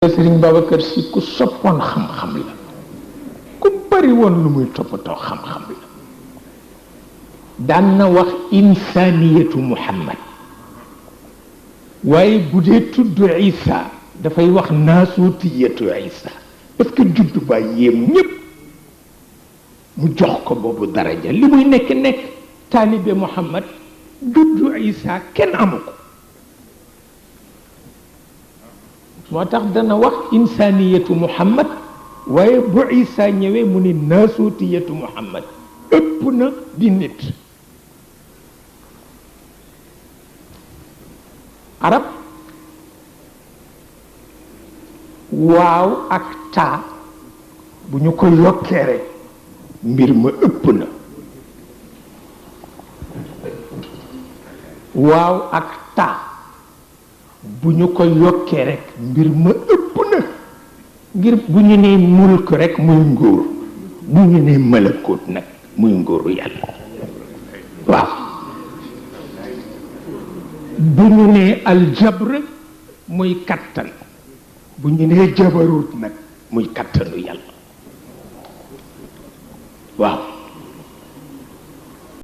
Sëriñ Babacar Si ku soppoon xam-xam la ku bari woon lu muy toppatoo xam-xam la daan na wax insaniyatu Muhammad waaye bu dee tudd Isa dafay wax naasutiyatu Isa parce que juddu ba yéem ñépp mu jox ko boobu daraja li muy nekk taalibe Muhammad juddu Isa kenn amu ko moo tax dana wax insaniyatu Muhammad waaye bu Isa ñëwee mu ni naasutiyatu Muhammad ëpp na di nit arab waaw ak taa bu ñu ko yokkee rek mbir ma ëpp na waaw ak taa bu ñu ko yokkee rek mbir ma ëpp na ngir bu ñu nee mulk rek muy nguur bu ñu nee malakut nag muy nguuru yàlla waaw bu ñu nee aljabr muy kattan bu ñu nee jabarut nag muy kattanu yàlla waaw